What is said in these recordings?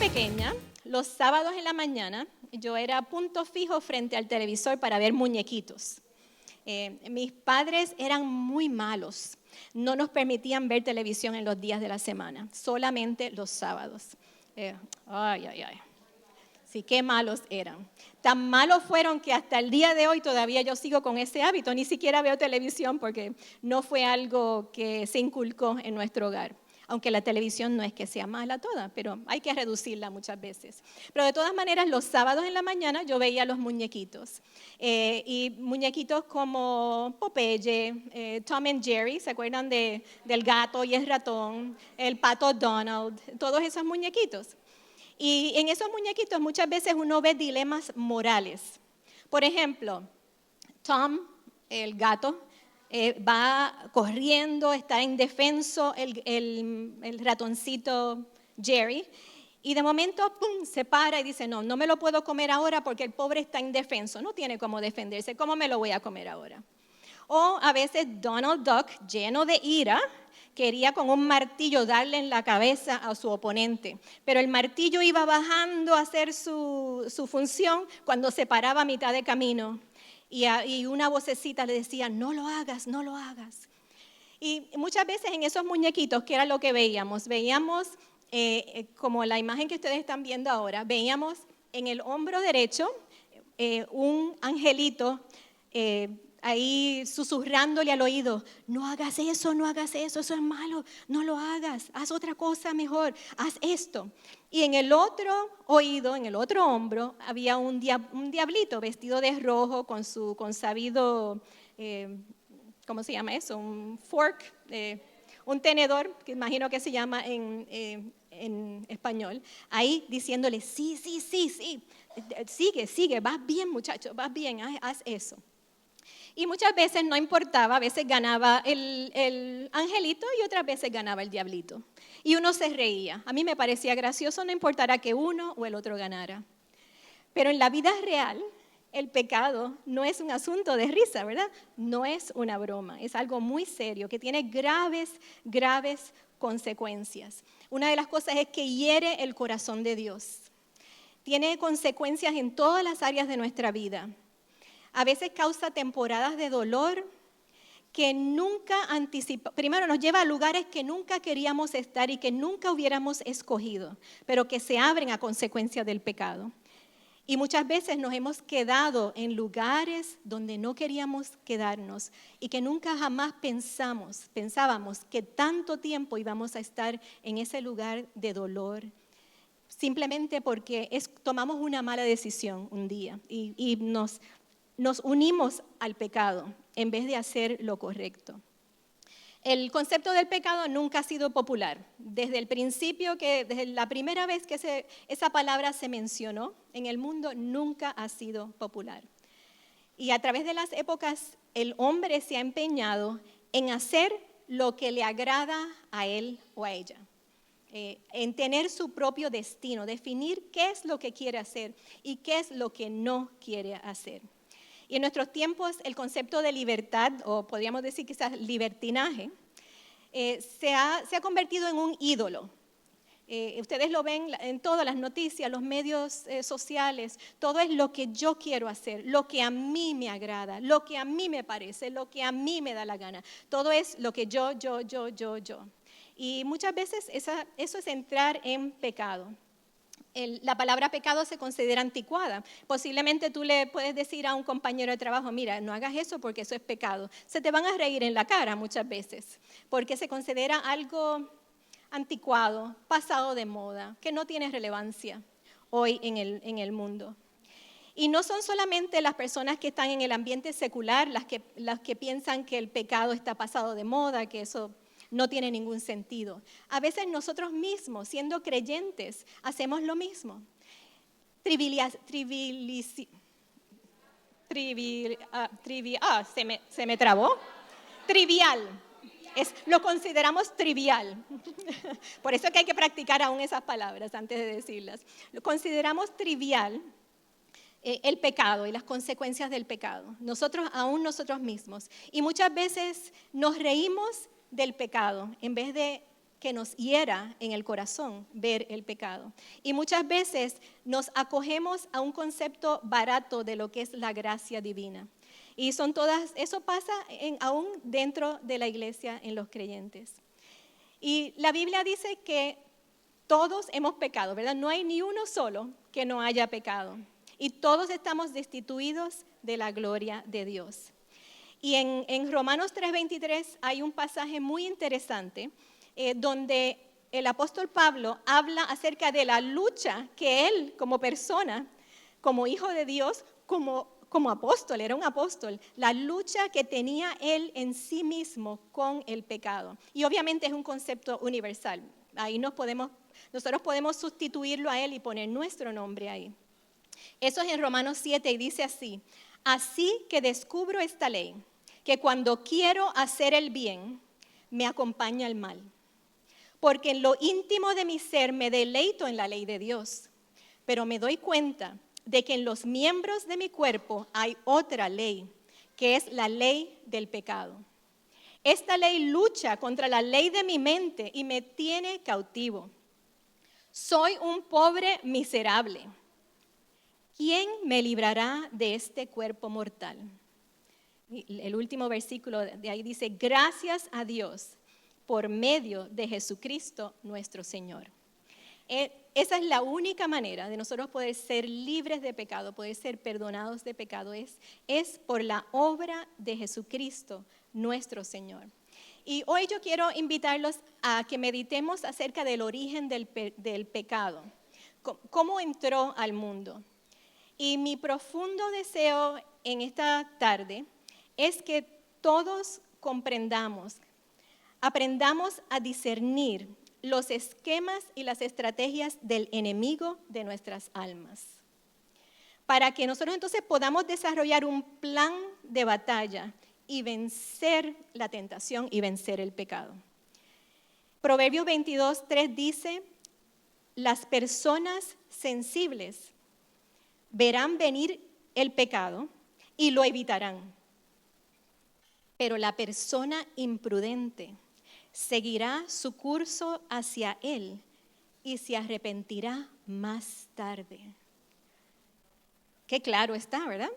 pequeña, los sábados en la mañana, yo era punto fijo frente al televisor para ver muñequitos. Mis padres eran muy malos. No nos permitían ver televisión en los días de la semana, solamente los sábados. Ay. Sí, qué malos eran. Tan malos fueron que hasta el día de hoy todavía yo sigo con ese hábito. Ni siquiera veo televisión porque no fue algo que se inculcó en nuestro hogar. Aunque la televisión no es que sea mala toda, pero hay que reducirla muchas veces. Pero de todas maneras, los sábados en la mañana yo veía los muñequitos. Y muñequitos como Popeye, Tom and Jerry, ¿se acuerdan del gato y el ratón? El pato Donald, todos esos muñequitos. Y en esos muñequitos muchas veces uno ve dilemas morales. Por ejemplo, Tom, el gato, va corriendo, está indefenso el ratoncito Jerry, y de momento ¡pum!, se para y dice, no me lo puedo comer ahora porque el pobre está indefenso, no tiene cómo defenderse, ¿cómo me lo voy a comer ahora? O a veces Donald Duck, lleno de ira, quería con un martillo darle en la cabeza a su oponente, pero el martillo iba bajando a hacer su función cuando se paraba a mitad de camino. Y una vocecita le decía, no lo hagas, no lo hagas. Y muchas veces en esos muñequitos, ¿qué era lo que veíamos? Veíamos, como la imagen que ustedes están viendo ahora, veíamos en el hombro derecho un angelito ahí susurrándole al oído, no hagas eso, eso es malo, no lo hagas, haz otra cosa mejor, haz esto. Y en el otro oído, en el otro hombro, había un diablito vestido de rojo con su consabido, ¿cómo se llama eso? Un fork, un tenedor, que imagino que se llama en español, ahí diciéndole, sí, sigue, vas bien muchacho, vas bien, haz eso. Y muchas veces no importaba, a veces ganaba el angelito y otras veces ganaba el diablito. Y uno se reía. A mí me parecía gracioso, no importara que uno o el otro ganara. Pero en la vida real, el pecado no es un asunto de risa, ¿verdad? No es una broma, es algo muy serio que tiene graves consecuencias. Una de las cosas es que hiere el corazón de Dios. Tiene consecuencias en todas las áreas de nuestra vida. A veces causa temporadas de dolor que nunca anticipamos. Primero nos lleva a lugares que nunca queríamos estar y que nunca hubiéramos escogido, pero que se abren a consecuencia del pecado. Y muchas veces nos hemos quedado en lugares donde no queríamos quedarnos y que nunca jamás pensábamos que tanto tiempo íbamos a estar en ese lugar de dolor, simplemente porque tomamos una mala decisión un día y nos unimos al pecado en vez de hacer lo correcto. El concepto del pecado nunca ha sido popular. Desde el principio, desde la primera vez que esa palabra se mencionó en el mundo, nunca ha sido popular. Y a través de las épocas, el hombre se ha empeñado en hacer lo que le agrada a él o a ella. En tener su propio destino, definir qué es lo que quiere hacer y qué es lo que no quiere hacer. Y en nuestros tiempos el concepto de libertad, o podríamos decir quizás libertinaje, se ha convertido en un ídolo. Ustedes lo ven en todas las noticias, los medios sociales, todo es lo que yo quiero hacer, lo que a mí me agrada, lo que a mí me parece, lo que a mí me da la gana. Todo es lo que yo. Y muchas veces eso es entrar en pecado. La palabra pecado se considera anticuada. Posiblemente tú le puedes decir a un compañero de trabajo, mira, no hagas eso porque eso es pecado. Se te van a reír en la cara muchas veces, porque se considera algo anticuado, pasado de moda, que no tiene relevancia hoy en el mundo. Y no son solamente las personas que están en el ambiente secular las que piensan que el pecado está pasado de moda, que eso no tiene ningún sentido. A veces nosotros mismos, siendo creyentes, hacemos lo mismo. Se me trabó. Trivial. Lo consideramos trivial. Por eso es que hay que practicar aún esas palabras antes de decirlas. Lo consideramos trivial el pecado y las consecuencias del pecado. Aún nosotros mismos. Y muchas veces nos reímos del pecado en vez de que nos hiera en el corazón ver el pecado. Y muchas veces nos acogemos a un concepto barato de lo que es la gracia divina. Y eso pasa aún dentro de la iglesia en los creyentes. Y la Biblia dice que todos hemos pecado, ¿verdad? No hay ni uno solo que no haya pecado. Y todos estamos destituidos de la gloria de Dios. Y en Romanos 3:23 hay un pasaje muy interesante donde el apóstol Pablo habla acerca de la lucha que él como persona, como hijo de Dios, como apóstol, era un apóstol, la lucha que tenía él en sí mismo con el pecado. Y obviamente es un concepto universal. Ahí nosotros podemos sustituirlo a él y poner nuestro nombre ahí. Eso es en Romanos 7 y dice así: así que descubro esta ley, que cuando quiero hacer el bien, me acompaña el mal. Porque en lo íntimo de mi ser me deleito en la ley de Dios, pero me doy cuenta de que en los miembros de mi cuerpo hay otra ley, que es la ley del pecado. Esta ley lucha contra la ley de mi mente y me tiene cautivo. Soy un pobre miserable. ¿Quién me librará de este cuerpo mortal? El último versículo de ahí dice: gracias a Dios por medio de Jesucristo nuestro Señor. Esa es la única manera de nosotros poder ser libres de pecado, poder ser perdonados de pecado, es por la obra de Jesucristo nuestro Señor. Y hoy yo quiero invitarlos a que meditemos acerca del origen del pecado, cómo entró al mundo. Y mi profundo deseo en esta tarde es que todos aprendamos a discernir los esquemas y las estrategias del enemigo de nuestras almas, para que nosotros entonces podamos desarrollar un plan de batalla y vencer la tentación y vencer el pecado. Proverbios 22:3 dice: las personas sensibles verán venir el pecado y lo evitarán, pero la persona imprudente seguirá su curso hacia él y se arrepentirá más tarde. Qué claro está, ¿verdad?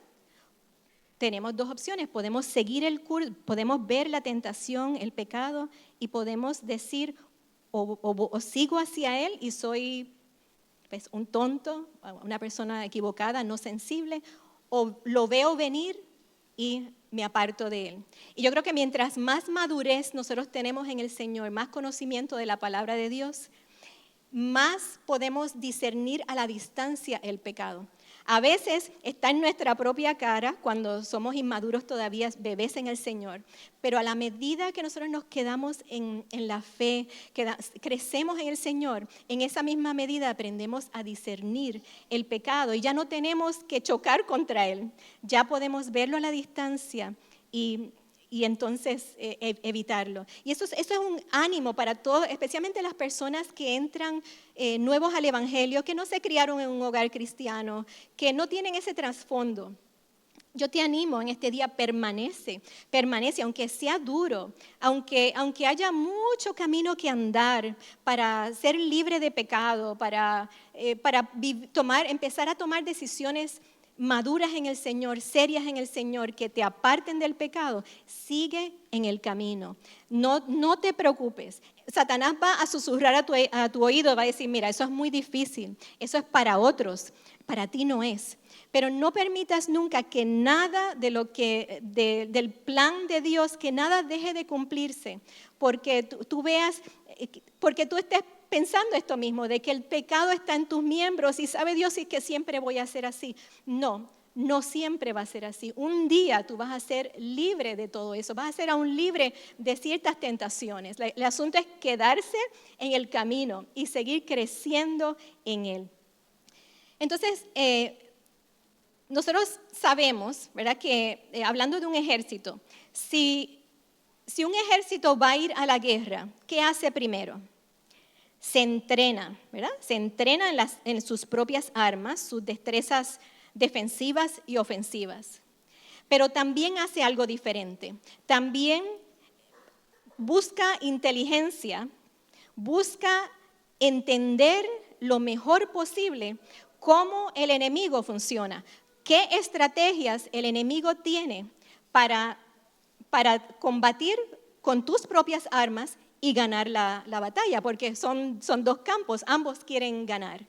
Tenemos dos opciones: podemos seguir el curso, podemos ver la tentación, el pecado, y podemos decir o sigo hacia él y soy pues, un tonto, una persona equivocada, no sensible, o lo veo venir y me aparto de él. Y yo creo que mientras más madurez nosotros tenemos en el Señor, más conocimiento de la palabra de Dios, más podemos discernir a la distancia el pecado. A veces está en nuestra propia cara cuando somos inmaduros todavía, bebés en el Señor, pero a la medida que nosotros nos quedamos en la fe, crecemos en el Señor, en esa misma medida aprendemos a discernir el pecado y ya no tenemos que chocar contra él, ya podemos verlo a la distancia y entonces evitarlo. Y eso es un ánimo para todos, especialmente las personas que entran nuevos al Evangelio, que no se criaron en un hogar cristiano, que no tienen ese trasfondo. Yo te animo en este día, permanece, aunque sea duro, aunque haya mucho camino que andar para ser libre de pecado, para empezar a tomar decisiones maduras en el Señor, serias en el Señor, que te aparten del pecado. Sigue en el camino, no te preocupes. Satanás va a susurrar a tu oído, va a decir: mira, eso es muy difícil, eso es para otros, para ti no es. Pero no permitas nunca que nada del plan de Dios, que nada deje de cumplirse, porque porque tú estés pensando esto mismo, de que el pecado está en tus miembros y sabe Dios y que siempre voy a ser así. No siempre va a ser así. Un día tú vas a ser libre de todo eso, vas a ser aún libre de ciertas tentaciones. El asunto es quedarse en el camino y seguir creciendo en él. Entonces, nosotros sabemos, ¿verdad?, que hablando de un ejército, si un ejército va a ir a la guerra, ¿qué hace primero? Se entrena, ¿verdad? Se entrena en sus propias armas, sus destrezas defensivas y ofensivas. Pero también hace algo diferente. También busca inteligencia, busca entender lo mejor posible cómo el enemigo funciona, qué estrategias el enemigo tiene para combatir con tus propias armas y ganar la batalla, porque son dos campos, ambos quieren ganar.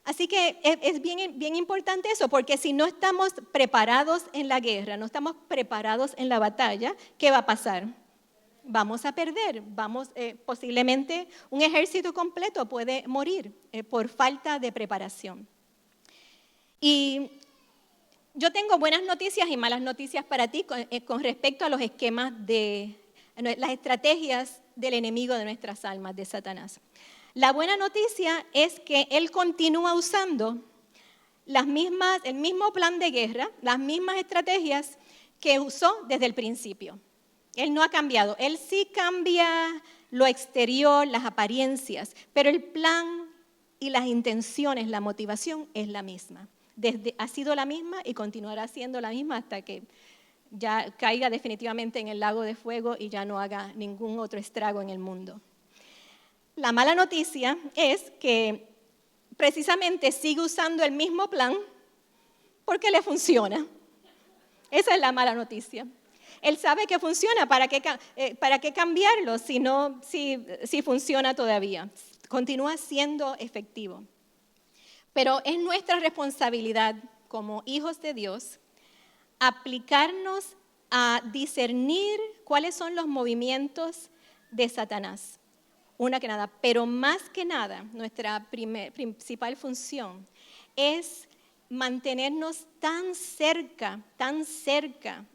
Así que es bien importante eso, porque si no estamos preparados en la guerra, no estamos preparados en la batalla, ¿qué va a pasar? Vamos a perder, posiblemente un ejército completo puede morir por falta de preparación. Y yo tengo buenas noticias y malas noticias para ti con respecto a los esquemas de las estrategias del enemigo de nuestras almas, de Satanás. La buena noticia es que él continúa usando el mismo plan de guerra, las mismas estrategias que usó desde el principio. Él no ha cambiado. Él sí cambia lo exterior, las apariencias, pero el plan y las intenciones, la motivación es la misma. Ha sido la misma y continuará siendo la misma hasta que ya caiga definitivamente en el lago de fuego y ya no haga ningún otro estrago en el mundo. La mala noticia es que precisamente sigue usando el mismo plan porque le funciona. Esa es la mala noticia. Él sabe que funciona, ¿para qué cambiarlo si funciona todavía? Continúa siendo efectivo. Pero es nuestra responsabilidad como hijos de Dios aplicarnos a discernir cuáles son los movimientos de Satanás. Pero más que nada, nuestra principal función es mantenernos tan cerca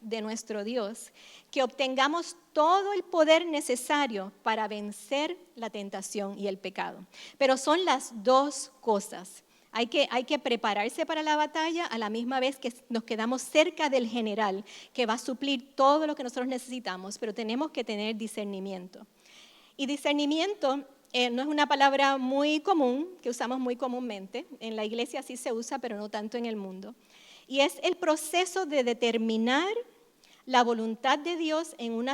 de nuestro Dios, que obtengamos todo el poder necesario para vencer la tentación y el pecado. Pero son las dos cosas. Hay que prepararse para la batalla a la misma vez que nos quedamos cerca del general, que va a suplir todo lo que nosotros necesitamos, pero tenemos que tener discernimiento. Y discernimiento no es una palabra muy común, que usamos muy comúnmente. En la iglesia sí se usa, pero no tanto en el mundo. Y es el proceso de determinar la voluntad de Dios en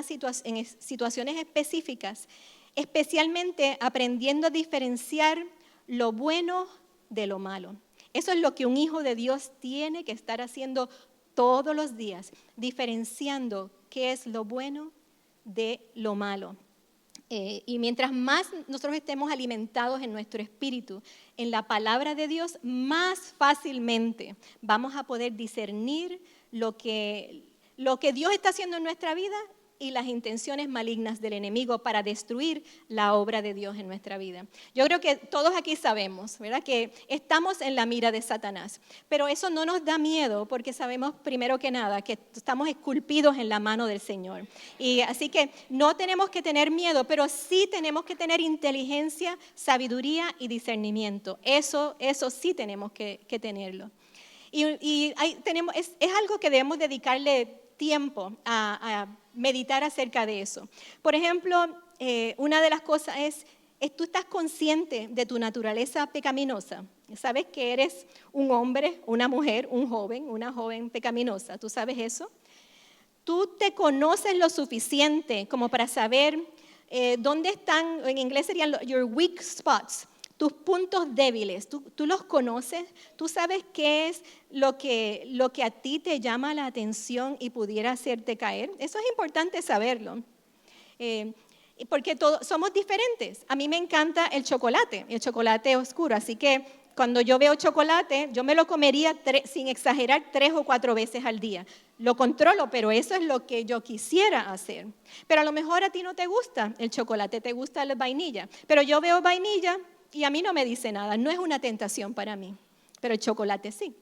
situaciones específicas, especialmente aprendiendo a diferenciar lo bueno de lo malo. Eso es lo que un hijo de Dios tiene que estar haciendo todos los días, diferenciando qué es lo bueno de lo malo. Y mientras más nosotros estemos alimentados en nuestro espíritu, en la palabra de Dios, más fácilmente vamos a poder discernir lo que Dios está haciendo en nuestra vida y las intenciones malignas del enemigo para destruir la obra de Dios en nuestra vida. Yo creo que todos aquí sabemos, ¿verdad?, que estamos en la mira de Satanás, pero eso no nos da miedo porque sabemos primero que nada que estamos esculpidos en la mano del Señor. Y así que no tenemos que tener miedo, pero sí tenemos que tener inteligencia, sabiduría y discernimiento. Eso sí tenemos que tenerlo. Y es algo que debemos dedicarle tiempo a meditar acerca de eso. Por ejemplo, una de las cosas es tú estás consciente de tu naturaleza pecaminosa. ¿Sabes que eres un hombre, una mujer, una joven pecaminosa? ¿Tú sabes eso? ¿Tú te conoces lo suficiente como para saber dónde están, en inglés serían your weak spots, tus puntos débiles? ¿Tú los conoces? ¿Tú sabes qué es lo que a ti te llama la atención y pudiera hacerte caer? Eso es importante saberlo, porque somos diferentes. A mí me encanta el chocolate oscuro, así que cuando yo veo chocolate, yo me lo comería sin exagerar 3 o 4 veces al día. Lo controlo, pero eso es lo que yo quisiera hacer. Pero a lo mejor a ti no te gusta el chocolate, te gusta la vainilla, pero yo veo vainilla y a mí no me dice nada, no es una tentación para mí, pero el chocolate sí.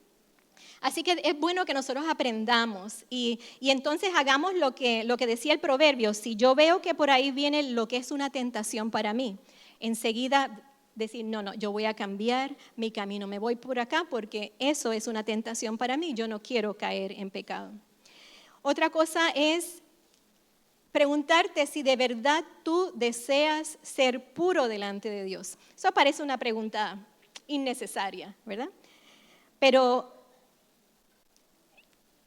Así que es bueno que nosotros aprendamos y entonces hagamos lo que decía el proverbio. Si yo veo que por ahí viene lo que es una tentación para mí, enseguida decir, no, yo voy a cambiar mi camino, me voy por acá porque eso es una tentación para mí, yo no quiero caer en pecado. Otra cosa es preguntarte si de verdad tú deseas ser puro delante de Dios. Eso parece una pregunta innecesaria, ¿verdad? Pero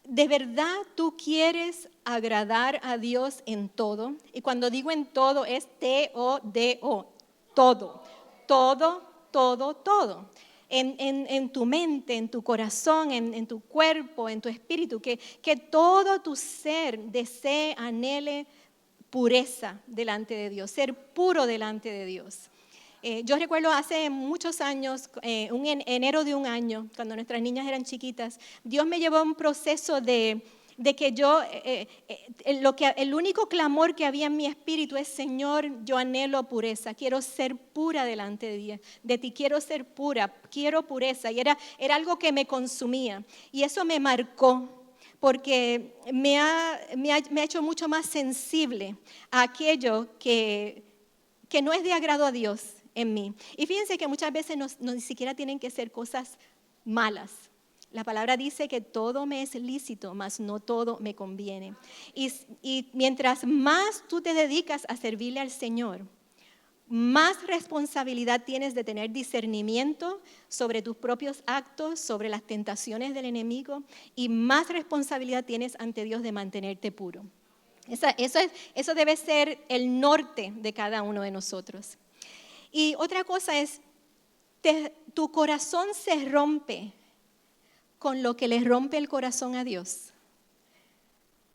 ¿de verdad tú quieres agradar a Dios en todo? Y cuando digo en todo es T-O-D-O, todo, todo, todo, todo. En tu mente, en tu corazón, en tu cuerpo, en tu espíritu, que todo tu ser desee, anhele pureza delante de Dios, ser puro delante de Dios. Yo recuerdo hace muchos años, enero de un año, cuando nuestras niñas eran chiquitas, Dios me llevó a un proceso de que yo, el único clamor que había en mi espíritu es: Señor, yo anhelo pureza, quiero ser pura delante de ti, quiero ser pura, quiero pureza. Y era algo que me consumía, y eso me marcó, porque me ha hecho mucho más sensible a aquello que no es de agrado a Dios en mí. Y fíjense que muchas veces no ni siquiera tienen que ser cosas malas. La palabra dice que todo me es lícito, mas no todo me conviene. Y mientras más tú te dedicas a servirle al Señor, más responsabilidad tienes de tener discernimiento sobre tus propios actos, sobre las tentaciones del enemigo, y más responsabilidad tienes ante Dios de mantenerte puro. Eso debe ser el norte de cada uno de nosotros. Y otra cosa es, tu corazón se rompe con lo que le rompe el corazón a Dios.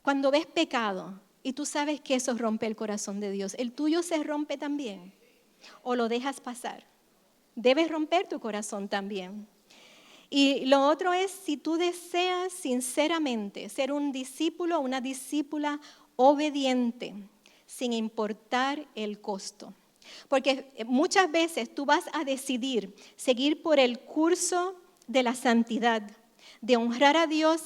Cuando ves pecado y tú sabes que eso rompe el corazón de Dios, ¿el tuyo se rompe también? ¿O lo dejas pasar? Debes romper tu corazón también. Y lo otro es, si tú deseas sinceramente ser un discípulo o una discípula obediente, sin importar el costo. Porque muchas veces tú vas a decidir seguir por el curso de la santidad, de honrar a Dios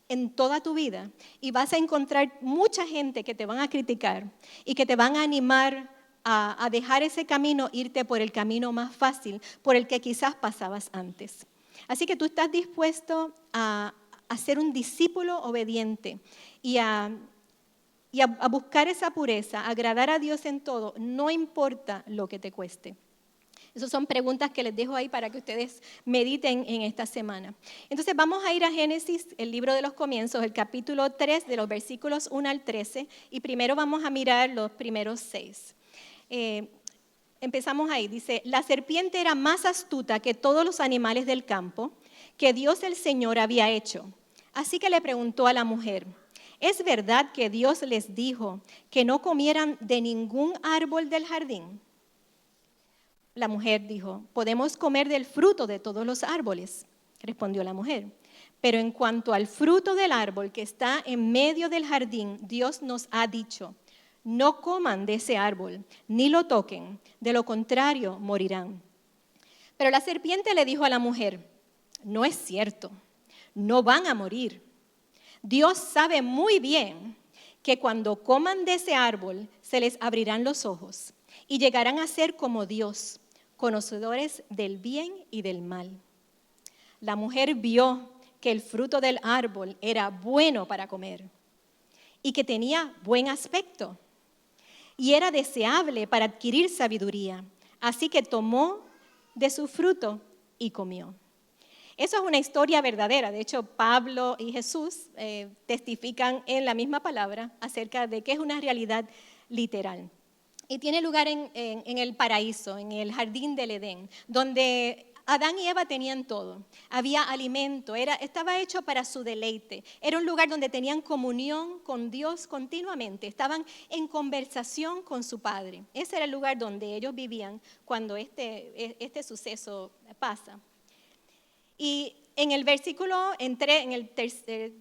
en toda tu vida, y vas a encontrar mucha gente que te van a criticar y que te van a animar a dejar ese camino, irte por el camino más fácil, por el que quizás pasabas antes. Así que tú estás dispuesto a ser un discípulo obediente y a buscar esa pureza, a agradar a Dios en todo, no importa lo que te cueste. Esas son preguntas que les dejo ahí para que ustedes mediten en esta semana. Entonces vamos a ir a Génesis, el libro de los comienzos, el capítulo 3, de los versículos 1 al 13, y primero vamos a mirar los primeros 6. Empezamos ahí, dice: la serpiente era más astuta que todos los animales del campo que Dios el Señor había hecho. Así que le preguntó a la mujer: ¿es verdad que Dios les dijo que no comieran de ningún árbol del jardín? La mujer dijo: podemos comer del fruto de todos los árboles, respondió la mujer. Pero en cuanto al fruto del árbol que está en medio del jardín, Dios nos ha dicho: no coman de ese árbol, ni lo toquen, de lo contrario morirán. Pero la serpiente le dijo a la mujer: no es cierto, no van a morir. Dios sabe muy bien que cuando coman de ese árbol se les abrirán los ojos y llegarán a ser como Dios, conocedores del bien y del mal. La mujer vio que el fruto del árbol era bueno para comer y que tenía buen aspecto y era deseable para adquirir sabiduría. Así que tomó de su fruto y comió. Eso es una historia verdadera. De hecho, Pablo y Jesús testifican en la misma palabra acerca de que es una realidad literal. Y tiene lugar en el paraíso, en el jardín del Edén, donde Adán y Eva tenían todo. Había alimento, estaba hecho para su deleite. Era un lugar donde tenían comunión con Dios continuamente. Estaban en conversación con su Padre. Ese era el lugar donde ellos vivían cuando este suceso pasa. Y en el versículo, el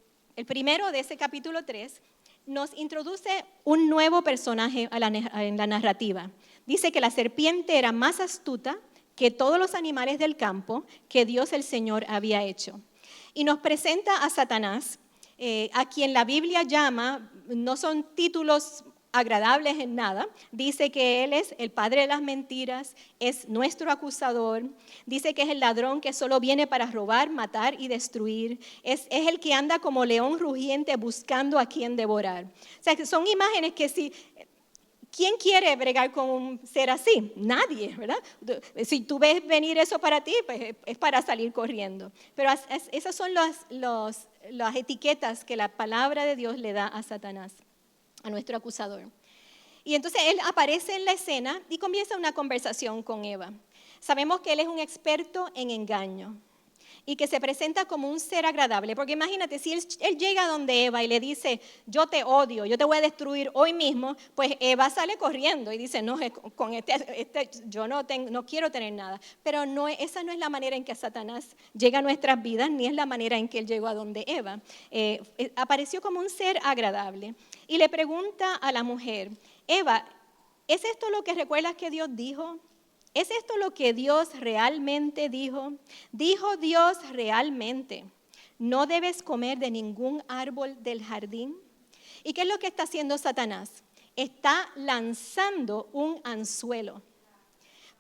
primero de ese capítulo 3, nos introduce un nuevo personaje en la narrativa. Dice que la serpiente era más astuta que todos los animales del campo que Dios el Señor había hecho. Y nos presenta a Satanás, a quien la Biblia llama, no son títulos agradables en nada, dice que él es el padre de las mentiras, es nuestro acusador, dice que es el ladrón que solo viene para robar, matar y destruir, es el que anda como león rugiente buscando a quien devorar. O sea, que son imágenes que ¿quién quiere bregar con un ser así? Nadie, ¿verdad? Si tú ves venir eso para ti, pues es para salir corriendo. Pero esas son las etiquetas que la palabra de Dios le da a Satanás, a nuestro acusador. Y entonces él aparece en la escena y comienza una conversación con Eva. Sabemos que él es un experto en engaño y que se presenta como un ser agradable, porque imagínate, si él llega donde Eva y le dice, yo te odio, yo te voy a destruir hoy mismo, pues Eva sale corriendo y dice, no, con yo no quiero tener nada. Pero no, esa no es la manera en que Satanás llega a nuestras vidas, ni es la manera en que él llegó a donde Eva. Apareció como un ser agradable y le pregunta a la mujer, Eva, ¿es esto lo que recuerdas que Dios dijo? ¿Es esto lo que Dios realmente dijo? Dijo Dios realmente, no debes comer de ningún árbol del jardín. ¿Y qué es lo que está haciendo Satanás? Está lanzando un anzuelo.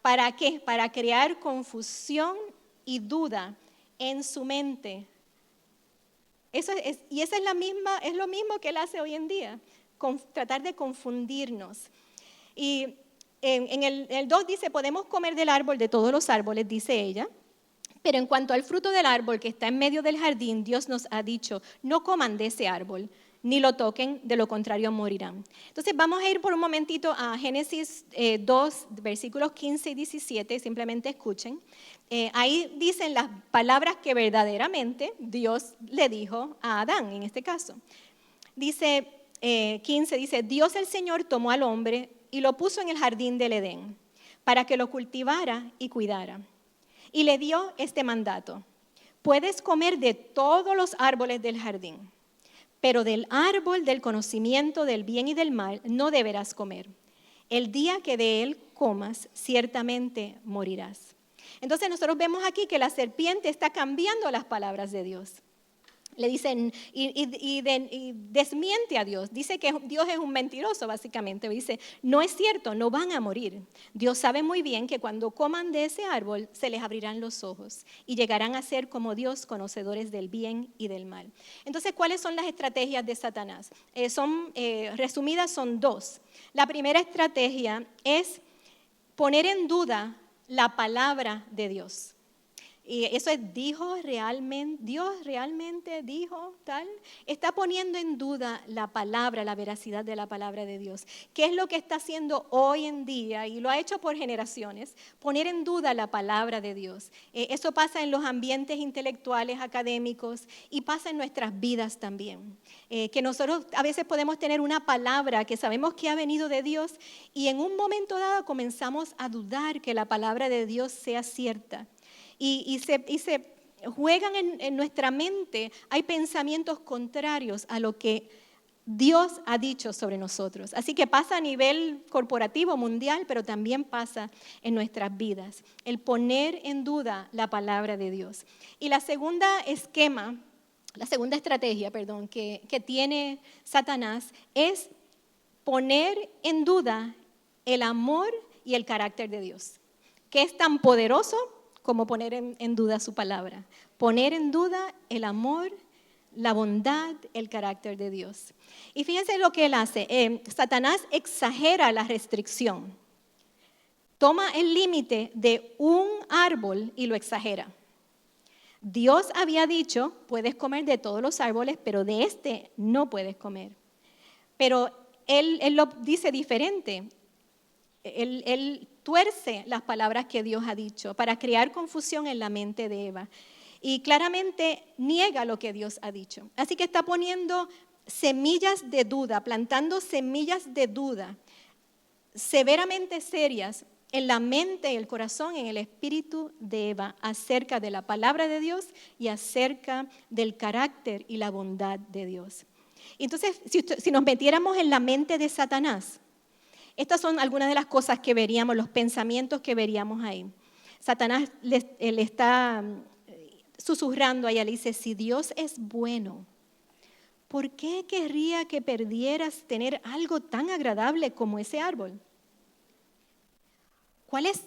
¿Para qué? Para crear confusión y duda en su mente. Y esa es lo mismo que él hace hoy en día, tratar de confundirnos. Y en el 2 dice, podemos comer del árbol, de todos los árboles, dice ella, pero en cuanto al fruto del árbol que está en medio del jardín, Dios nos ha dicho, no coman de ese árbol, ni lo toquen, de lo contrario morirán. Entonces vamos a ir por un momentito a Génesis 2, versículos 15 y 17, simplemente escuchen. Ahí dicen las palabras que verdaderamente Dios le dijo a Adán, en este caso. Dice 15, dice, Dios el Señor tomó al hombre y lo puso en el jardín del Edén para que lo cultivara y cuidara. Y le dio este mandato, puedes comer de todos los árboles del jardín, pero del árbol del conocimiento del bien y del mal no deberás comer. El día que de él comas, ciertamente morirás. Entonces nosotros vemos aquí que la serpiente está cambiando las palabras de Dios. Le dicen y desmiente a Dios. Dice que Dios es un mentiroso, básicamente. Dice, no es cierto, no van a morir. Dios sabe muy bien que cuando coman de ese árbol se les abrirán los ojos y llegarán a ser como Dios, conocedores del bien y del mal. Entonces, ¿cuáles son las estrategias de Satanás? Resumidas son dos. La primera estrategia es poner en duda la palabra de Dios. Y eso es, Dios realmente dijo tal. Está poniendo en duda la palabra, la veracidad de la palabra de Dios. ¿Qué es lo que está haciendo hoy en día? Y lo ha hecho por generaciones, poner en duda la palabra de Dios. Eso pasa en los ambientes intelectuales, académicos, y pasa en nuestras vidas también. Que nosotros a veces podemos tener una palabra que sabemos que ha venido de Dios y en un momento dado comenzamos a dudar que la palabra de Dios sea cierta. Y se juegan en nuestra mente, hay pensamientos contrarios a lo que Dios ha dicho sobre nosotros. Así que pasa a nivel corporativo, mundial, pero también pasa en nuestras vidas. El poner en duda la palabra de Dios. Y la segunda estrategia, que tiene Satanás es poner en duda el amor y el carácter de Dios, que es tan poderoso como poner en duda su palabra. Poner en duda el amor, la bondad, el carácter de Dios. Y fíjense lo que él hace. Satanás exagera la restricción. Toma el límite de un árbol y lo exagera. Dios había dicho, puedes comer de todos los árboles, pero de este no puedes comer. Pero él lo dice diferente. Él tuerce las palabras que Dios ha dicho para crear confusión en la mente de Eva. Y claramente niega lo que Dios ha dicho. Así que está poniendo semillas de duda, plantando semillas de duda severamente serias en la mente y el corazón, en el espíritu de Eva, acerca de la palabra de Dios y acerca del carácter y la bondad de Dios. Entonces, si nos metiéramos en la mente de Satanás, estas son algunas de las cosas que veríamos, los pensamientos que veríamos ahí. Satanás le está susurrando a ella, le dice, si Dios es bueno, ¿por qué querría que perdieras tener algo tan agradable como ese árbol? ¿Cuáles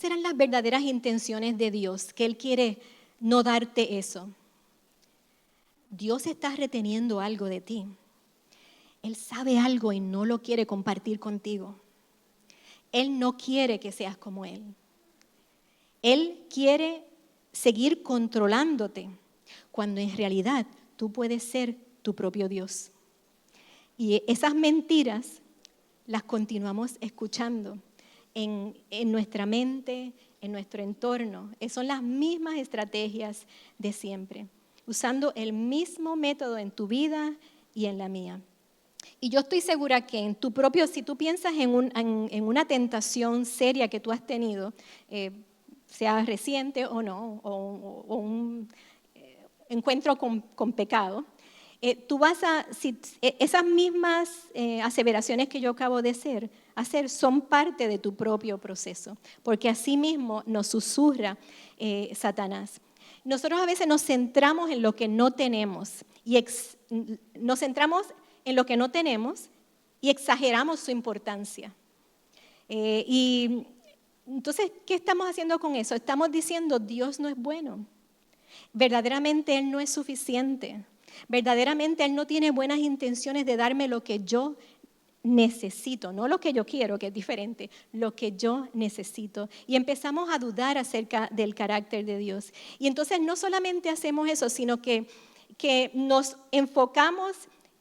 eran las verdaderas intenciones de Dios? Que Él quiere no darte eso. Dios está reteniendo algo de ti. Él sabe algo y no lo quiere compartir contigo. Él no quiere que seas como Él. Él quiere seguir controlándote cuando en realidad tú puedes ser tu propio Dios. Y esas mentiras las continuamos escuchando en nuestra mente, en nuestro entorno. Son las mismas estrategias de siempre, usando el mismo método en tu vida y en la mía. Y yo estoy segura que en tu propio, si tú piensas en una tentación seria que tú has tenido, sea reciente o no, o un encuentro con pecado, tú vas a, esas mismas aseveraciones que yo acabo de hacer son parte de tu propio proceso, porque así mismo nos susurra Satanás. Nosotros a veces nos centramos en lo que no tenemos nos centramos en lo que no tenemos y exageramos su importancia. Y entonces, ¿qué estamos haciendo con eso? Estamos diciendo, Dios no es bueno. Verdaderamente Él no es suficiente. Verdaderamente Él no tiene buenas intenciones de darme lo que yo necesito, no lo que yo quiero, que es diferente, lo que yo necesito. Y empezamos a dudar acerca del carácter de Dios. Y entonces no solamente hacemos eso, sino que nos enfocamos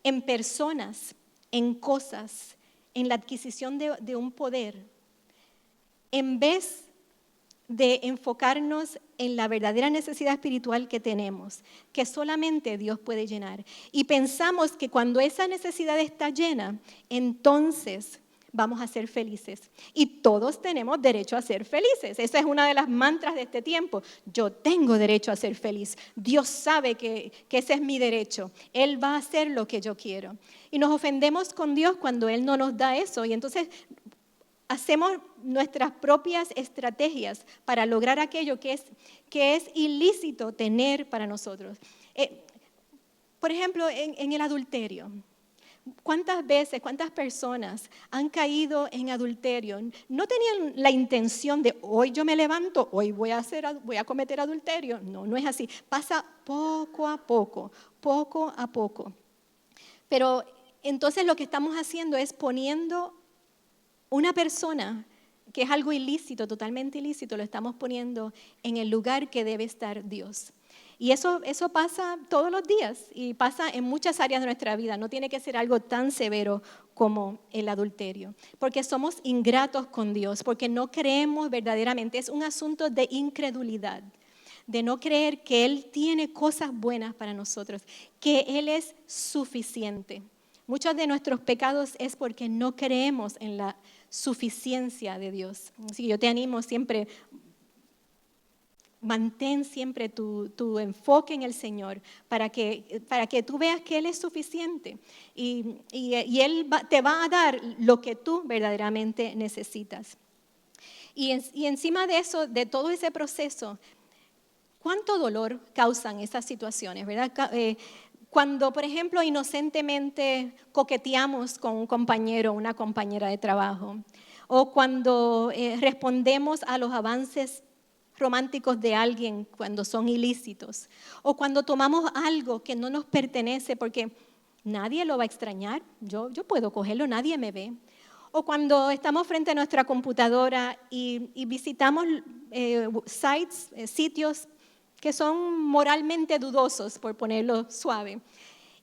en personas, en cosas, en la adquisición de un poder, en vez de enfocarnos en la verdadera necesidad espiritual que tenemos, que solamente Dios puede llenar. Y pensamos que cuando esa necesidad está llena, entonces vamos a ser felices. Y todos tenemos derecho a ser felices. Esa es una de las mantras de este tiempo. Yo tengo derecho a ser feliz. Dios sabe que ese es mi derecho. Él va a hacer lo que yo quiero. Y nos ofendemos con Dios cuando Él no nos da eso. Y entonces hacemos nuestras propias estrategias para lograr aquello que es ilícito tener para nosotros. Por ejemplo, en el adulterio. ¿Cuántas veces, cuántas personas han caído en adulterio? No tenían la intención de hoy yo me levanto, hoy voy a cometer adulterio. No, no es así. Pasa poco a poco, poco a poco. Pero entonces lo que estamos haciendo es poniendo una persona que es algo ilícito, totalmente ilícito, lo estamos poniendo en el lugar que debe estar Dios. Y eso pasa todos los días y pasa en muchas áreas de nuestra vida. No tiene que ser algo tan severo como el adulterio, porque somos ingratos con Dios, porque no creemos verdaderamente. Es un asunto de incredulidad, de no creer que Él tiene cosas buenas para nosotros, que Él es suficiente. Muchos de nuestros pecados es porque no creemos en la suficiencia de Dios. Así que yo te animo siempre, mantén siempre tu enfoque en el Señor para que tú veas que Él es suficiente y Él te va a dar lo que tú verdaderamente necesitas. Y encima de eso, de todo ese proceso, ¿cuánto dolor causan esas situaciones, verdad? Cuando, por ejemplo, inocentemente coqueteamos con un compañero o una compañera de trabajo, o cuando respondemos a los avances románticos de alguien cuando son ilícitos, o cuando tomamos algo que no nos pertenece porque nadie lo va a extrañar, yo puedo cogerlo, nadie me ve. O cuando estamos frente a nuestra computadora y visitamos sitios que son moralmente dudosos, por ponerlo suave.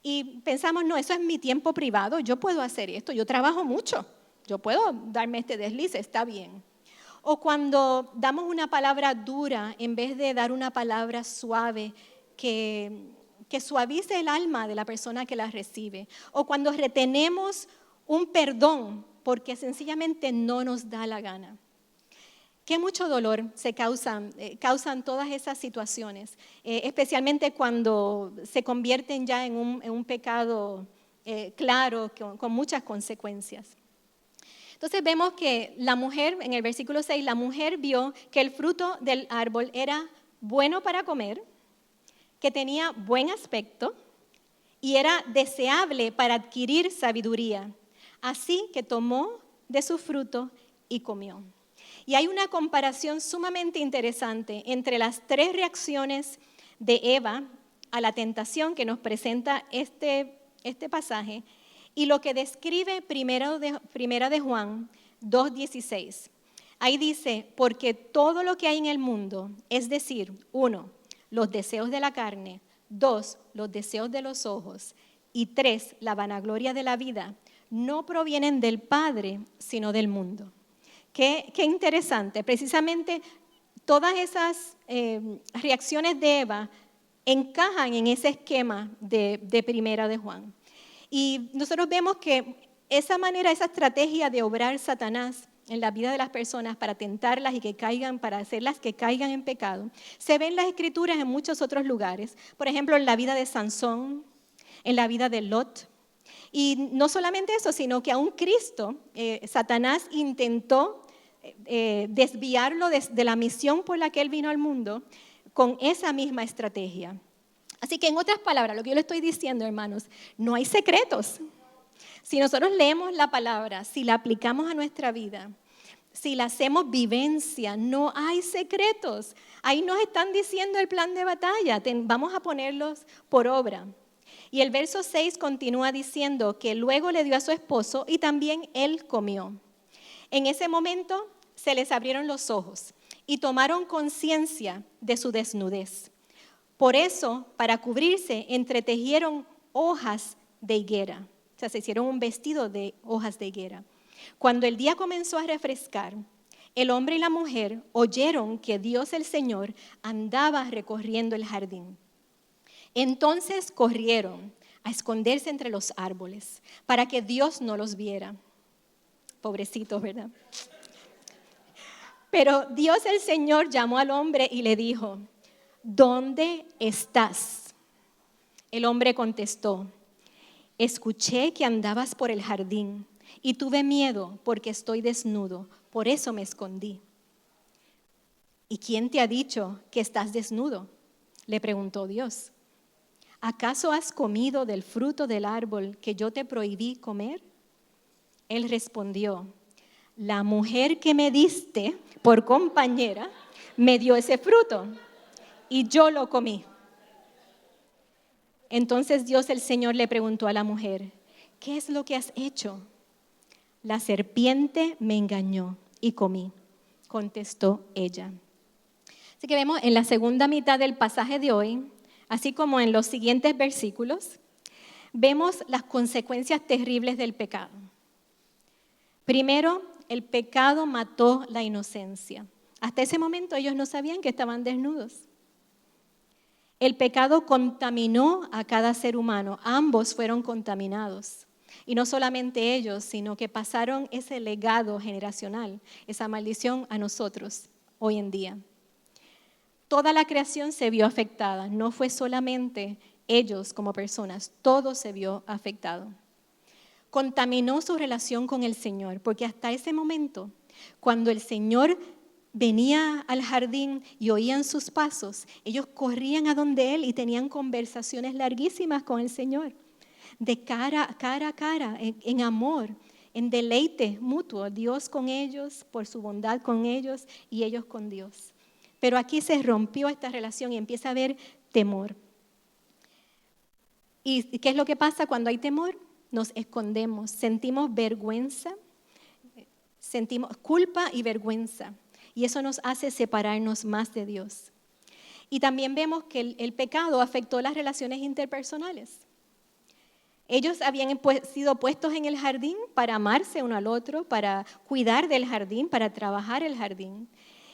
Y pensamos, no, eso es mi tiempo privado, yo puedo hacer esto, yo trabajo mucho, yo puedo darme este desliz, está bien. O cuando damos una palabra dura en vez de dar una palabra suave que suavice el alma de la persona que la recibe. O cuando retenemos un perdón porque sencillamente no nos da la gana. Qué mucho dolor se causan todas esas situaciones, especialmente cuando se convierten ya en un pecado claro, con muchas consecuencias. Entonces vemos que la mujer, en el versículo 6, la mujer vio que el fruto del árbol era bueno para comer, que tenía buen aspecto y era deseable para adquirir sabiduría. Así que tomó de su fruto y comió. Y hay una comparación sumamente interesante entre las tres reacciones de Eva a la tentación que nos presenta este pasaje y lo que describe Primera de Juan 2:16. Ahí dice, porque todo lo que hay en el mundo, es decir, 1, los deseos de la carne, 2, los deseos de los ojos y 3, la vanagloria de la vida, no provienen del Padre, sino del mundo. Qué interesante. Precisamente todas esas reacciones de Eva encajan en ese esquema de Primera de Juan. Y nosotros vemos que esa manera, esa estrategia de obrar Satanás en la vida de las personas para tentarlas y que caigan, para hacerlas que caigan en pecado, se ve en las Escrituras en muchos otros lugares. Por ejemplo, en la vida de Sansón, en la vida de Lot. Y no solamente eso, sino que aún Cristo, Satanás intentó desviarlo de la misión por la que él vino al mundo con esa misma estrategia. Así que en otras palabras, lo que yo le estoy diciendo, hermanos, no hay secretos. Si nosotros leemos la palabra, si la aplicamos a nuestra vida, si la hacemos vivencia, no hay secretos. Ahí nos están diciendo el plan de batalla, vamos a ponerlos por obra. Y el verso 6 continúa diciendo que luego le dio a su esposo y también él comió. En ese momento se les abrieron los ojos y tomaron conciencia de su desnudez. Por eso, para cubrirse, entretejieron hojas de higuera. O sea, se hicieron un vestido de hojas de higuera. Cuando el día comenzó a refrescar, el hombre y la mujer oyeron que Dios el Señor andaba recorriendo el jardín. Entonces corrieron a esconderse entre los árboles para que Dios no los viera. Pobrecitos, ¿verdad? Pero Dios el Señor llamó al hombre y le dijo, ¿dónde estás? El hombre contestó, escuché que andabas por el jardín y tuve miedo porque estoy desnudo, por eso me escondí. ¿Y quién te ha dicho que estás desnudo? Le preguntó Dios. ¿Acaso has comido del fruto del árbol que yo te prohibí comer? Él respondió, la mujer que me diste por compañera me dio ese fruto y yo lo comí. Entonces Dios el Señor le preguntó a la mujer, ¿qué es lo que has hecho? La serpiente me engañó y comí, contestó ella. Así que vemos en la segunda mitad del pasaje de hoy, así como en los siguientes versículos, vemos las consecuencias terribles del pecado. Primero, el pecado mató la inocencia. Hasta ese momento ellos no sabían que estaban desnudos. El pecado contaminó a cada ser humano. Ambos fueron contaminados. Y no solamente ellos, sino que pasaron ese legado generacional, esa maldición a nosotros hoy en día. Toda la creación se vio afectada. No fue solamente ellos como personas, todo se vio afectado. Contaminó su relación con el Señor, porque hasta ese momento, cuando el Señor venía al jardín y oían sus pasos, ellos corrían a donde Él y tenían conversaciones larguísimas con el Señor, de cara a cara, en amor, en deleite mutuo, Dios con ellos, por su bondad con ellos y ellos con Dios. Pero aquí se rompió esta relación y empieza a haber temor. ¿Y qué es lo que pasa cuando hay temor? Nos escondemos, sentimos vergüenza, sentimos culpa y vergüenza. Y eso nos hace separarnos más de Dios. Y también vemos que el pecado afectó las relaciones interpersonales. Ellos habían sido puestos en el jardín para amarse uno al otro, para cuidar del jardín, para trabajar el jardín.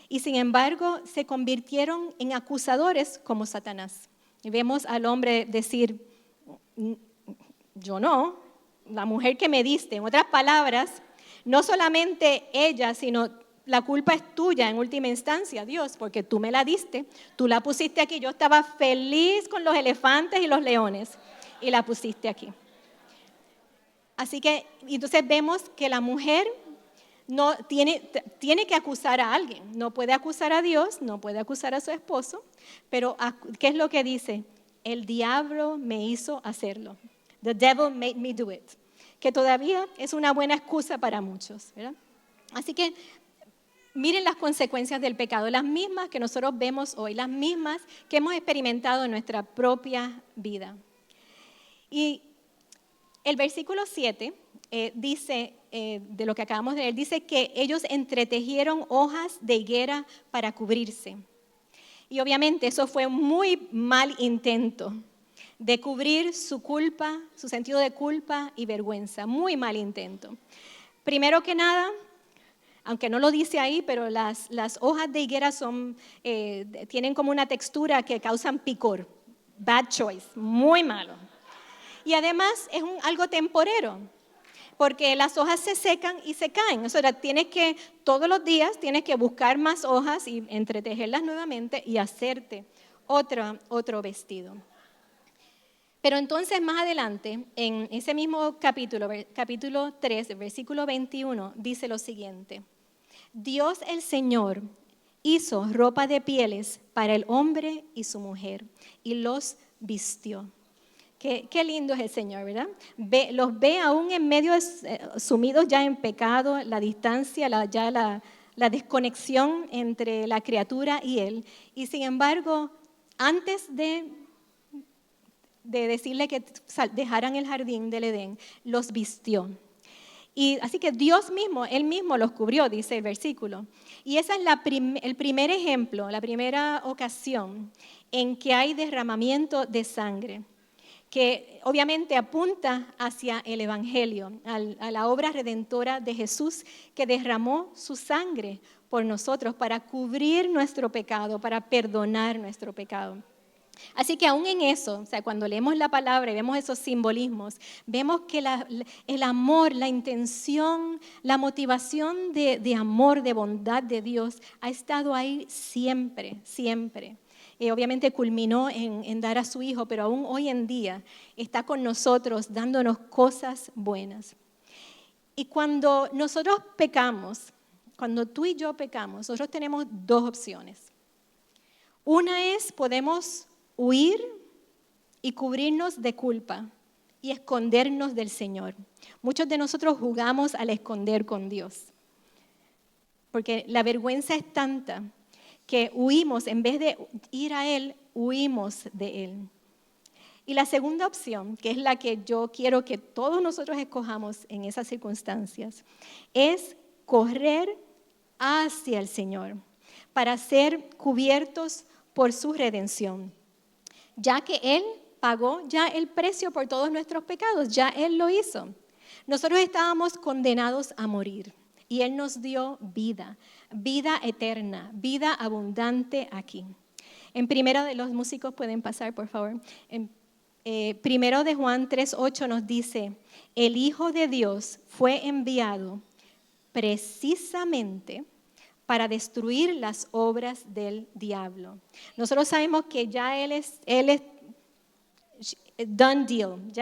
Y sin embargo, se convirtieron en acusadores como Satanás. Y vemos al hombre decir, yo no, la mujer que me diste. En otras palabras, no solamente ella, sino la culpa es tuya en última instancia, Dios, porque tú me la diste, tú la pusiste aquí. Yo estaba feliz con los elefantes y los leones y la pusiste aquí. Así que entonces vemos que la mujer no tiene que acusar a alguien, no puede acusar a Dios, no puede acusar a su esposo, pero ¿qué es lo que dice? El diablo me hizo hacerlo. The devil made me do it. Que todavía es una buena excusa para muchos, ¿verdad? Así que miren las consecuencias del pecado, las mismas que nosotros vemos hoy, las mismas que hemos experimentado en nuestra propia vida. Y el versículo 7 dice, de lo que acabamos de leer, dice que ellos entretejieron hojas de higuera para cubrirse. Y obviamente eso fue un muy mal intento. de cubrir su culpa, su sentido de culpa y vergüenza. Muy mal intento. Primero que nada, aunque no lo dice ahí, pero las hojas de higuera tienen como una textura que causan picor. Bad choice, muy malo. Y además es algo temporero, porque las hojas se secan y se caen. O sea, todos los días tienes que buscar más hojas y entretejerlas nuevamente y hacerte otro vestido. Pero entonces más adelante, en ese mismo capítulo 3, versículo 21, dice lo siguiente. Dios el Señor hizo ropa de pieles para el hombre y su mujer y los vistió. Qué lindo es el Señor, ¿verdad? Los ve aún en medio, sumidos ya en pecado, la distancia, la desconexión entre la criatura y Él. Y sin embargo, antes de decirle que dejaran el jardín del Edén, los vistió. Y así que Dios mismo, Él mismo los cubrió, dice el versículo. Y ese es el primer ejemplo, la primera ocasión en que hay derramamiento de sangre, que obviamente apunta hacia el Evangelio, a la obra redentora de Jesús, que derramó su sangre por nosotros para cubrir nuestro pecado, para perdonar nuestro pecado. Así que aún en eso, o sea, cuando leemos la palabra y vemos esos simbolismos, vemos que el amor, la intención, la motivación de amor, de bondad de Dios ha estado ahí siempre, siempre. Obviamente culminó en dar a su Hijo, pero aún hoy en día está con nosotros dándonos cosas buenas. Y cuando nosotros pecamos, cuando tú y yo pecamos, nosotros tenemos dos opciones. Una es, podemos huir y cubrirnos de culpa y escondernos del Señor. Muchos de nosotros jugamos al esconder con Dios, porque la vergüenza es tanta que huimos, en vez de ir a Él, huimos de Él. Y la segunda opción, que es la que yo quiero que todos nosotros escojamos en esas circunstancias, es correr hacia el Señor para ser cubiertos por su redención, ya que Él pagó ya el precio por todos nuestros pecados, ya Él lo hizo. Nosotros estábamos condenados a morir y Él nos dio vida, vida eterna, vida abundante aquí. En primero de los músicos pueden pasar, por favor. En primero de Juan 3:8 nos dice, el Hijo de Dios fue enviado precisamente para destruir las obras del diablo. Nosotros sabemos que ya Él es done deal.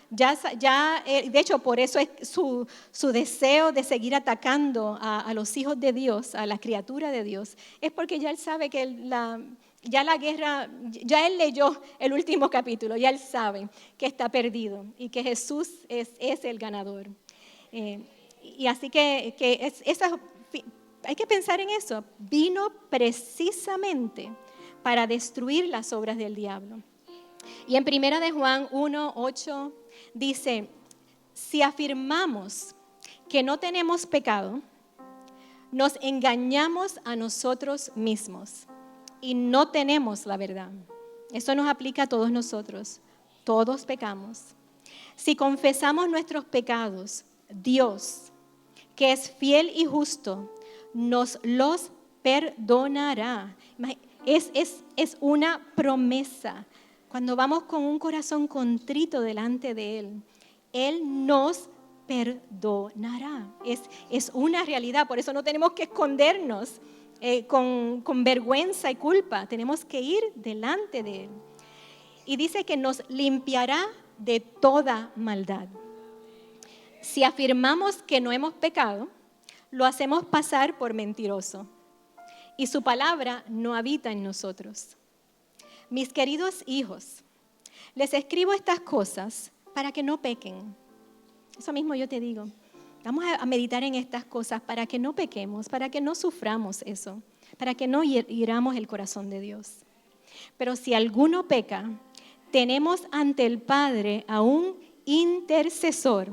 De hecho, por eso es su deseo de seguir atacando a los hijos de Dios, a la criatura de Dios, es porque ya Él sabe que ya la guerra, ya Él leyó el último capítulo, ya Él sabe que está perdido y que Jesús es el ganador. Y así que hay que pensar en eso. Vino precisamente para destruir las obras del diablo. Y en 1 de Juan 1:8 dice, si afirmamos que no tenemos pecado, nos engañamos a nosotros mismos y no tenemos la verdad. Eso nos aplica a todos nosotros. Todos pecamos. Si confesamos nuestros pecados, Dios, que es fiel y justo, nos los perdonará. Es una promesa. Cuando vamos con un corazón contrito delante de Él, Él nos perdonará. Es una realidad, por eso no tenemos que escondernos con vergüenza y culpa. Tenemos que ir delante de Él. Y dice que nos limpiará de toda maldad. Si afirmamos que no hemos pecado, lo hacemos pasar por mentiroso y su palabra no habita en nosotros. Mis queridos hijos, les escribo estas cosas para que no pequen. Eso mismo yo te digo. Vamos a meditar en estas cosas para que no pequemos, para que no suframos eso, para que no hiramos el corazón de Dios. Pero si alguno peca, tenemos ante el Padre a un intercesor,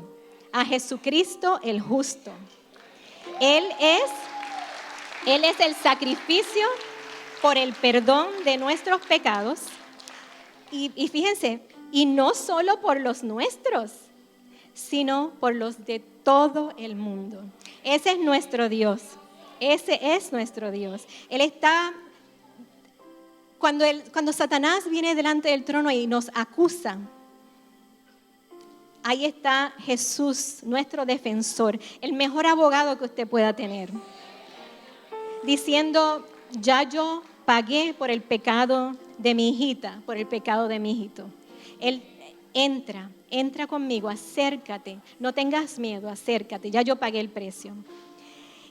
a Jesucristo el justo. Él es el sacrificio por el perdón de nuestros pecados. Y fíjense, y no solo por los nuestros, sino por los de todo el mundo. Ese es nuestro Dios. Ese es nuestro Dios. Él está, cuando Satanás viene delante del trono y nos acusa, ahí está Jesús, nuestro defensor, el mejor abogado que usted pueda tener, diciendo, ya yo pagué por el pecado de mi hijita, por el pecado de mi hijito. Él entra conmigo, acércate, no tengas miedo, acércate, ya yo pagué el precio.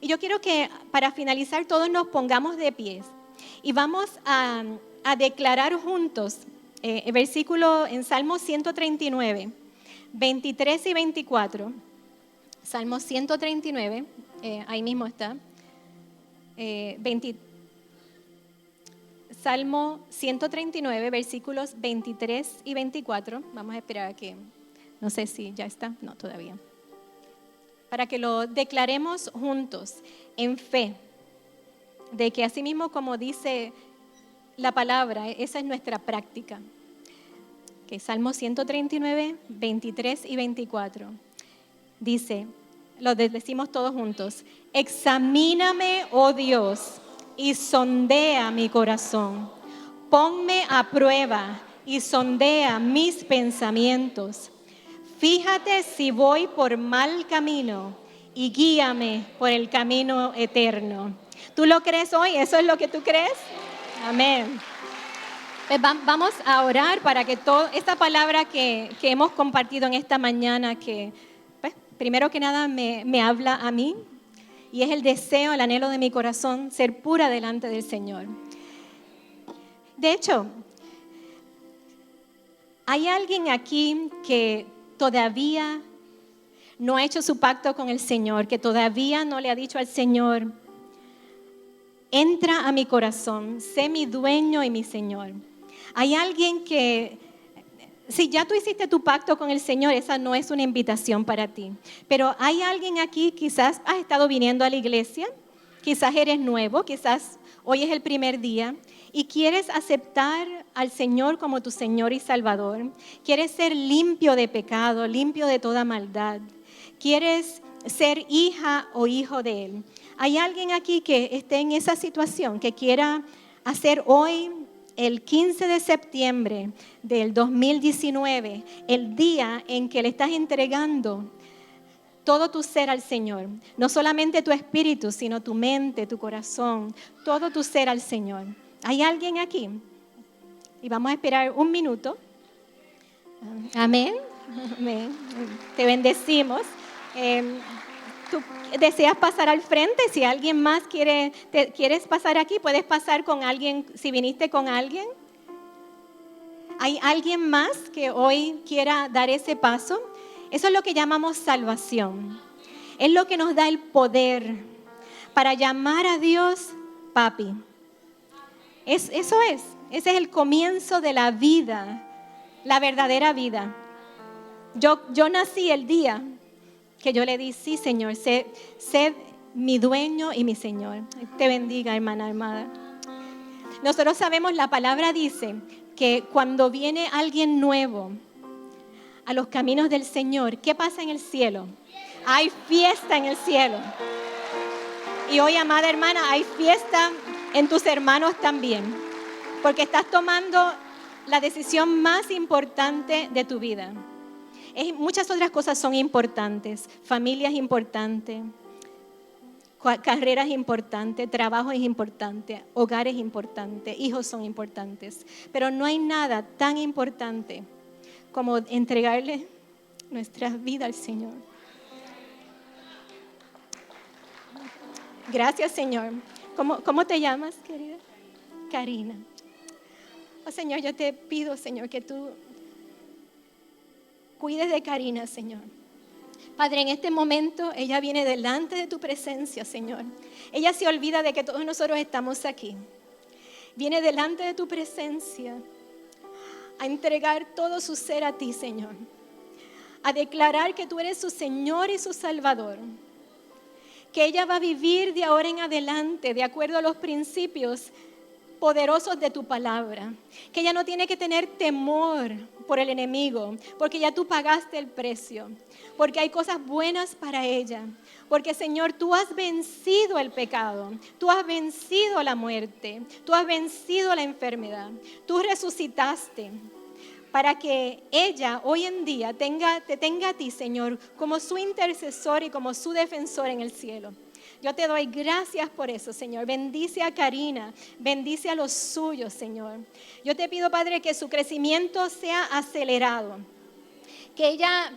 Y yo quiero que para finalizar todos nos pongamos de pies y vamos a declarar juntos el versículo en Salmo 139, 23 y 24. Salmo 139, ahí mismo está. Salmo 139, versículos 23 y 24. Vamos a esperar a que, no sé si ya está, no todavía. Para que lo declaremos juntos en fe, de que así mismo como dice la palabra, esa es nuestra práctica. Que Salmo 139, 23 y 24 dice, lo decimos todos juntos, examíname, oh Dios, y sondea mi corazón. Ponme a prueba y sondea mis pensamientos. Fíjate si voy por mal camino y guíame por el camino eterno. ¿Tú lo crees hoy? ¿Eso es lo que tú crees? Amén. Pues vamos a orar para que toda esta palabra que hemos compartido en esta mañana, que pues, primero que nada me habla a mí, y es el deseo, el anhelo de mi corazón, ser pura delante del Señor. De hecho, hay alguien aquí que todavía no ha hecho su pacto con el Señor, que todavía no le ha dicho al Señor, entra a mi corazón, sé mi dueño y mi Señor. Hay alguien que, si ya tú hiciste tu pacto con el Señor, esa no es una invitación para ti. Pero hay alguien aquí, quizás has estado viniendo a la iglesia, quizás eres nuevo, quizás hoy es el primer día y quieres aceptar al Señor como tu Señor y Salvador. Quieres ser limpio de pecado, limpio de toda maldad. Quieres ser hija o hijo de Él. ¿Hay alguien aquí que esté en esa situación, que quiera hacer hoy, el 15 de septiembre del 2019, el día en que le estás entregando todo tu ser al Señor? No solamente tu espíritu, sino tu mente, tu corazón, todo tu ser al Señor. ¿Hay alguien aquí? Y vamos a esperar un minuto. Amén. Amén. Te bendecimos. Tú deseas pasar al frente, si alguien más quieres pasar aquí, puedes pasar con alguien, si viniste con alguien. ¿Hay alguien más que hoy quiera dar ese paso? Eso es lo que llamamos salvación. Es lo que nos da el poder para llamar a Dios papi. Ese es el comienzo de la vida, la verdadera vida. Yo nací el día que yo le di, sí, Señor, sé mi dueño y mi Señor. Te bendiga, hermana amada. Nosotros sabemos, la palabra dice que cuando viene alguien nuevo a los caminos del Señor, ¿qué pasa en el cielo? Hay fiesta en el cielo. Y hoy, amada hermana, hay fiesta en tus hermanos también, porque estás tomando la decisión más importante de tu vida. Muchas otras cosas son importantes, familia es importante, carrera es importante, trabajo es importante, hogar es importante, hijos son importantes, pero no hay nada tan importante como entregarle nuestra vida al Señor. Gracias, Señor. ¿Cómo te llamas, querida? Karina. Oh, Señor, yo te pido, Señor, que tú cuides de Karina, Señor. Padre, en este momento ella viene delante de tu presencia, Señor. Ella se olvida de que todos nosotros estamos aquí. Viene delante de tu presencia a entregar todo su ser a ti, Señor. A declarar que tú eres su Señor y su Salvador. Que ella va a vivir de ahora en adelante de acuerdo a los principios poderosos de tu palabra, que ella no tiene que tener temor por el enemigo, porque ya tú pagaste el precio, porque hay cosas buenas para ella, porque Señor, tú has vencido el pecado, tú has vencido la muerte, tú has vencido la enfermedad, tú resucitaste para que ella hoy en día te tenga a ti, Señor, como su intercesor y como su defensor en el cielo. Yo te doy gracias por eso, Señor. Bendice a Karina, bendice a los suyos, Señor. Yo te pido, Padre, que su crecimiento sea acelerado, que ella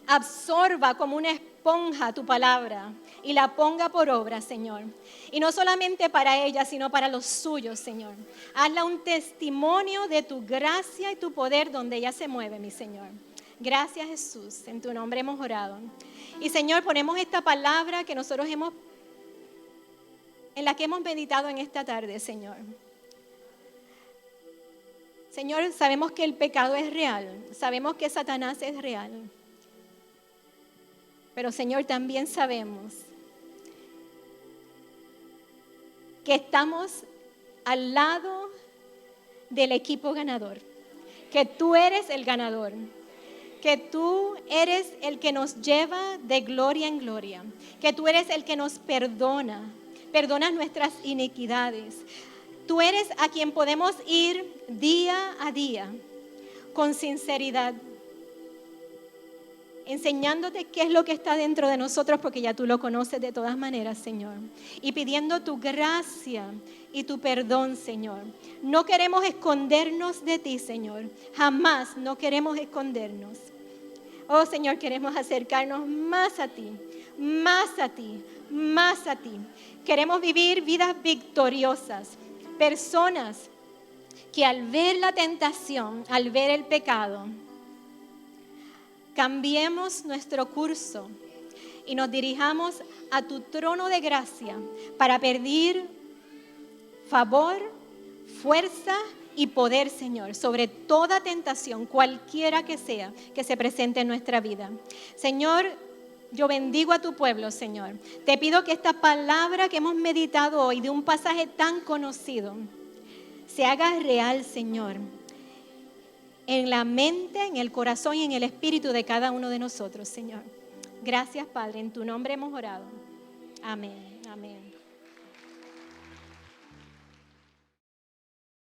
absorba como una esponja tu palabra y la ponga por obra, Señor. Y no solamente para ella, sino para los suyos, Señor. Hazla un testimonio de tu gracia y tu poder donde ella se mueve, mi Señor. Gracias, Jesús. En tu nombre hemos orado. Y, Señor, ponemos esta palabra que nosotros en la que hemos meditado en esta tarde, Señor. Señor, sabemos que el pecado es real, sabemos que Satanás es real, pero Señor, también sabemos que estamos al lado del equipo ganador, que tú eres el ganador, que tú eres el que nos lleva de gloria en gloria, que tú eres el que nos perdonas nuestras iniquidades. Tú eres a quien podemos ir día a día con sinceridad, enseñándote qué es lo que está dentro de nosotros, porque ya tú lo conoces de todas maneras, Señor, y pidiendo tu gracia y tu perdón, Señor. No queremos escondernos de ti, Señor, jamás no queremos escondernos. Oh, Señor, queremos acercarnos más a ti, más a ti, más a ti. Queremos vivir vidas victoriosas, personas que al ver la tentación, al ver el pecado, cambiemos nuestro curso y nos dirijamos a tu trono de gracia para pedir favor, fuerza y poder, Señor, sobre toda tentación, cualquiera que sea, que se presente en nuestra vida. Señor, yo bendigo a tu pueblo, Señor. Te pido que esta palabra que hemos meditado hoy de un pasaje tan conocido se haga real, Señor, en la mente, en el corazón y en el espíritu de cada uno de nosotros, Señor. Gracias, Padre. En tu nombre hemos orado. Amén. Amén.